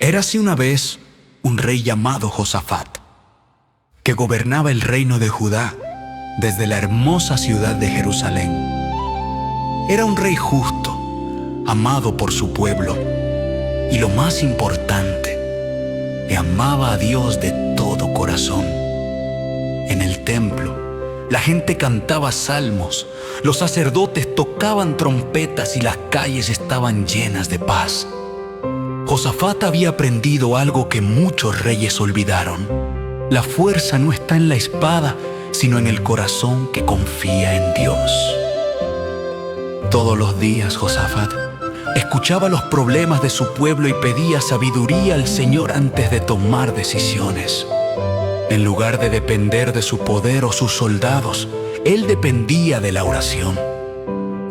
Érase una vez un rey llamado Josafat, que gobernaba el reino de Judá desde la hermosa ciudad de Jerusalén. Era un rey justo, amado por su pueblo, y lo más importante, que amaba a Dios de todo corazón. En el templo, la gente cantaba salmos, los sacerdotes tocaban trompetas y las calles estaban llenas de paz. Josafat había aprendido algo que muchos reyes olvidaron. La fuerza no está en la espada, sino en el corazón que confía en Dios. Todos los días Josafat escuchaba los problemas de su pueblo y pedía sabiduría al Señor antes de tomar decisiones. En lugar de depender de su poder o sus soldados, él dependía de la oración.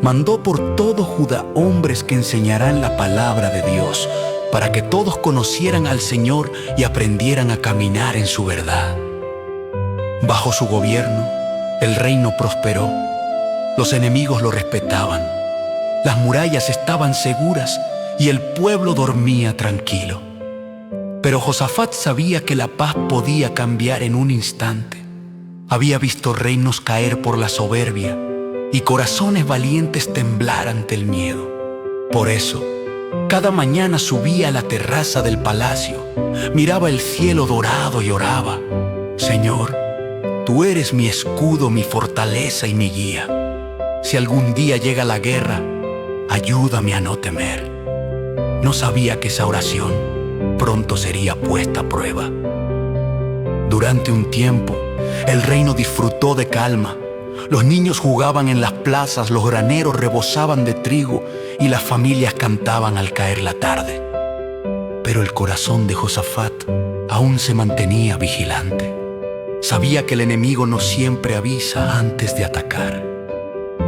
Mandó por todo Judá hombres que enseñarán la palabra de Dios, para que todos conocieran al Señor y aprendieran a caminar en su verdad. Bajo su gobierno, el reino prosperó. Los enemigos lo respetaban. Las murallas estaban seguras y el pueblo dormía tranquilo. Pero Josafat sabía que la paz podía cambiar en un instante. Había visto reinos caer por la soberbia y corazones valientes temblar ante el miedo. Por eso, cada mañana subía a la terraza del palacio, miraba el cielo dorado y oraba: Señor, tú eres mi escudo, mi fortaleza y mi guía. Si algún día llega la guerra, ayúdame a no temer. No sabía que esa oración pronto sería puesta a prueba. Durante un tiempo, el reino disfrutó de calma. Los niños jugaban en las plazas, los graneros rebosaban de trigo y las familias cantaban al caer la tarde. Pero el corazón de Josafat aún se mantenía vigilante. Sabía que el enemigo no siempre avisa antes de atacar.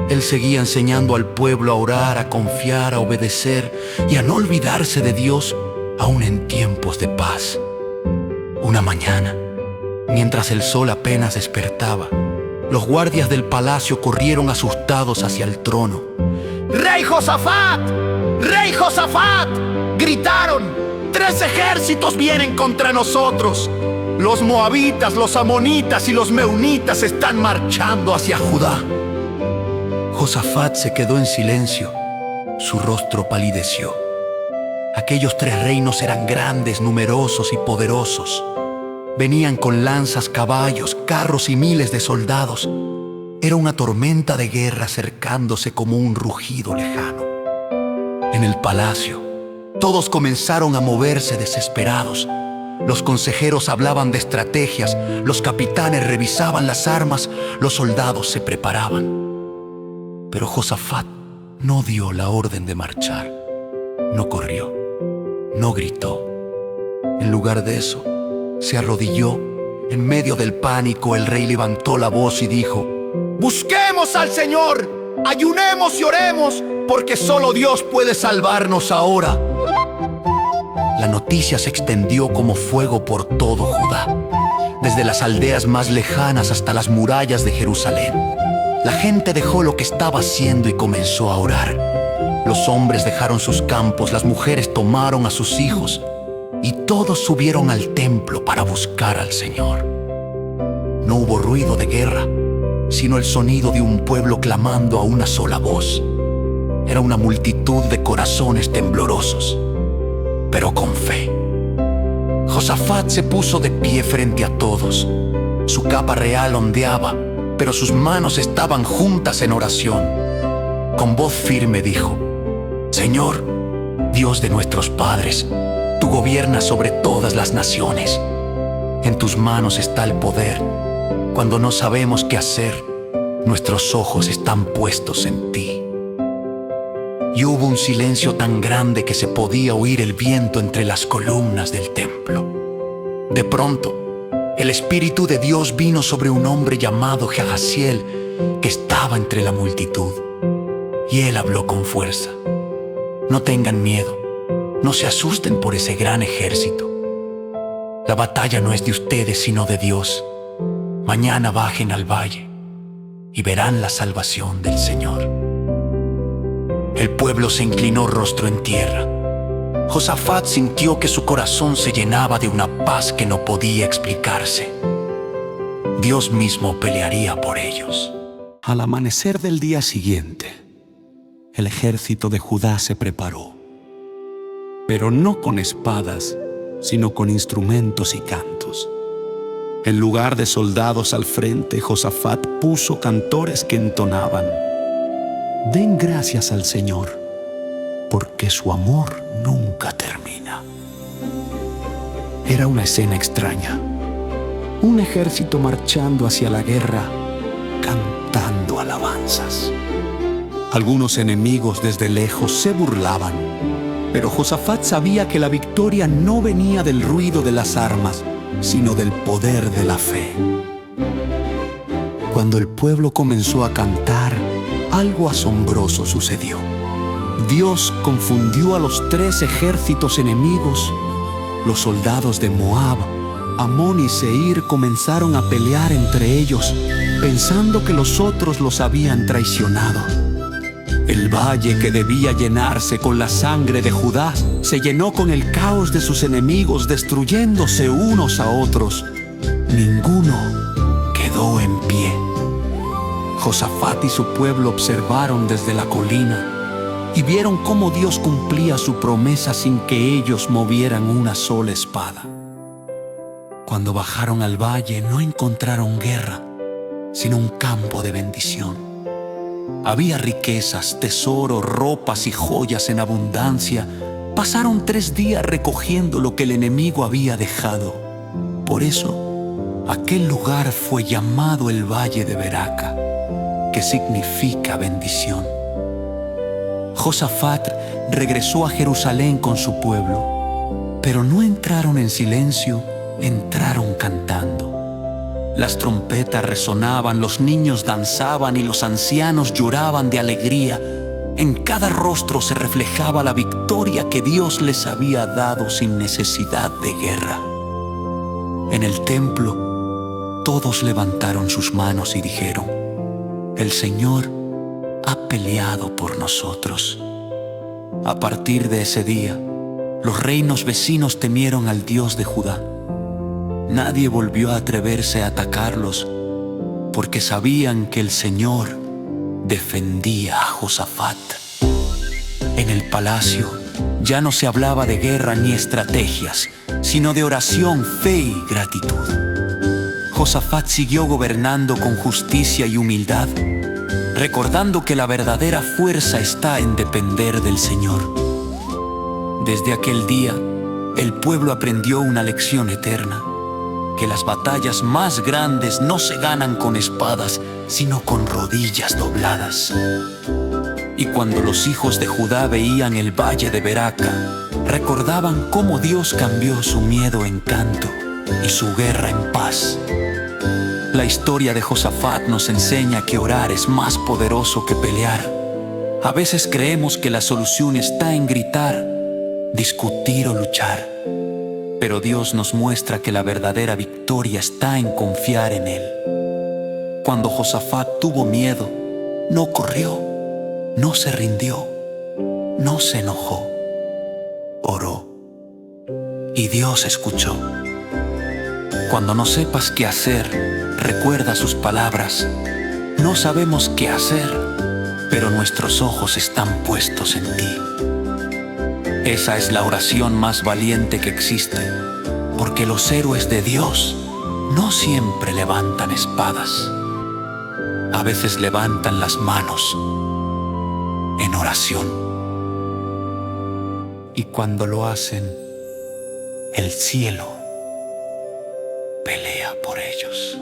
Él seguía enseñando al pueblo a orar, a confiar, a obedecer y a no olvidarse de Dios aún en tiempos de paz. Una mañana, mientras el sol apenas despertaba, los guardias del palacio corrieron asustados hacia el trono. ¡Rey Josafat! ¡Rey Josafat!, gritaron. 3 ejércitos vienen contra nosotros. Los moabitas, los amonitas y los meunitas están marchando hacia Judá. Josafat se quedó en silencio. Su rostro palideció. Aquellos 3 reinos eran grandes, numerosos y poderosos. Venían con lanzas, caballos, carros y miles de soldados. Era una tormenta de guerra acercándose como un rugido lejano. En el palacio, todos comenzaron a moverse desesperados. Los consejeros hablaban de estrategias, los capitanes revisaban las armas, los soldados se preparaban. Pero Josafat no dio la orden de marchar. No corrió, no gritó. En lugar de eso, se arrodilló. En medio del pánico, el rey levantó la voz y dijo: «Busquemos al Señor, ayunemos y oremos, porque solo Dios puede salvarnos ahora». La noticia se extendió como fuego por todo Judá, desde las aldeas más lejanas hasta las murallas de Jerusalén. La gente dejó lo que estaba haciendo y comenzó a orar. Los hombres dejaron sus campos, las mujeres tomaron a sus hijos, y todos subieron al templo para buscar al Señor. No hubo ruido de guerra, sino el sonido de un pueblo clamando a una sola voz. Era una multitud de corazones temblorosos, pero con fe. Josafat se puso de pie frente a todos. Su capa real ondeaba, pero sus manos estaban juntas en oración. Con voz firme dijo: «Señor, Dios de nuestros padres, tú gobiernas sobre todas las naciones. En tus manos está el poder. Cuando no sabemos qué hacer, nuestros ojos están puestos en ti». Y hubo un silencio tan grande que se podía oír el viento entre las columnas del templo. De pronto, el Espíritu de Dios vino sobre un hombre llamado Jahaziel, que estaba entre la multitud. Y él habló con fuerza: «No tengan miedo. No se asusten por ese gran ejército. La batalla no es de ustedes, sino de Dios. Mañana bajen al valle y verán la salvación del Señor». El pueblo se inclinó rostro en tierra. Josafat sintió que su corazón se llenaba de una paz que no podía explicarse. Dios mismo pelearía por ellos. Al amanecer del día siguiente, el ejército de Judá se preparó, pero no con espadas, sino con instrumentos y cantos. En lugar de soldados al frente, Josafat puso cantores que entonaban: «Den gracias al Señor, porque su amor nunca termina». Era una escena extraña. Un ejército marchando hacia la guerra, cantando alabanzas. Algunos enemigos desde lejos se burlaban, pero Josafat sabía que la victoria no venía del ruido de las armas, sino del poder de la fe. Cuando el pueblo comenzó a cantar, algo asombroso sucedió. Dios confundió a los 3 ejércitos enemigos. Los soldados de Moab, Amón y Seir comenzaron a pelear entre ellos, pensando que los otros los habían traicionado. El valle, que debía llenarse con la sangre de Judá, se llenó con el caos de sus enemigos, destruyéndose unos a otros. Ninguno quedó en pie. Josafat y su pueblo observaron desde la colina y vieron cómo Dios cumplía su promesa sin que ellos movieran una sola espada. Cuando bajaron al valle, no encontraron guerra, sino un campo de bendición. Había riquezas, tesoro, ropas y joyas en abundancia. Pasaron 3 días recogiendo lo que el enemigo había dejado. Por eso, aquel lugar fue llamado el Valle de Beraca, que significa bendición. Josafat regresó a Jerusalén con su pueblo, pero no entraron en silencio, entraron cantando. Las trompetas resonaban, los niños danzaban y los ancianos lloraban de alegría. En cada rostro se reflejaba la victoria que Dios les había dado sin necesidad de guerra. En el templo, todos levantaron sus manos y dijeron: «El Señor ha peleado por nosotros». A partir de ese día, los reinos vecinos temieron al Dios de Judá. Nadie volvió a atreverse a atacarlos, porque sabían que el Señor defendía a Josafat. En el palacio ya no se hablaba de guerra ni estrategias, sino de oración, fe y gratitud. Josafat siguió gobernando con justicia y humildad, recordando que la verdadera fuerza está en depender del Señor. Desde aquel día, el pueblo aprendió una lección eterna: que las batallas más grandes no se ganan con espadas, sino con rodillas dobladas. Y cuando los hijos de Judá veían el valle de Beraca, recordaban cómo Dios cambió su miedo en canto y su guerra en paz. La historia de Josafat nos enseña que orar es más poderoso que pelear. A veces creemos que la solución está en gritar, discutir o luchar. Pero Dios nos muestra que la verdadera victoria está en confiar en Él. Cuando Josafat tuvo miedo, no corrió, no se rindió, no se enojó. Oró. Y Dios escuchó. Cuando no sepas qué hacer, recuerda sus palabras: «No sabemos qué hacer, pero nuestros ojos están puestos en ti». Esa es la oración más valiente que existe, porque los héroes de Dios no siempre levantan espadas. A veces levantan las manos en oración. Y cuando lo hacen, el cielo pelea por ellos.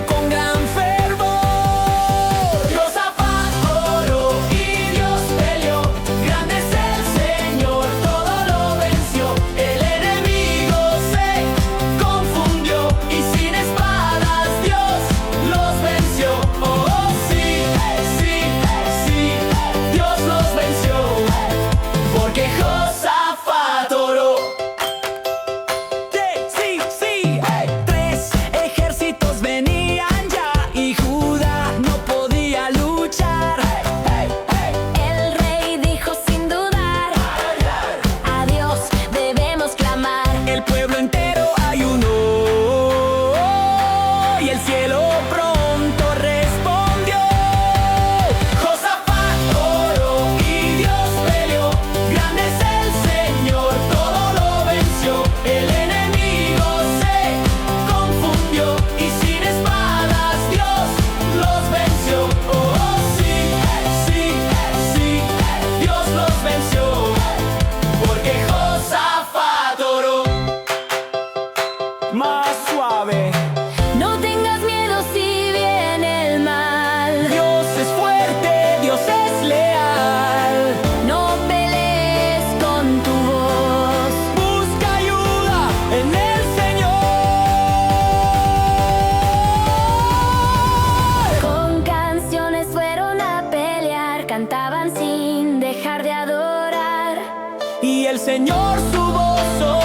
Con gran fervor, Josafat oró y Dios Señor su voz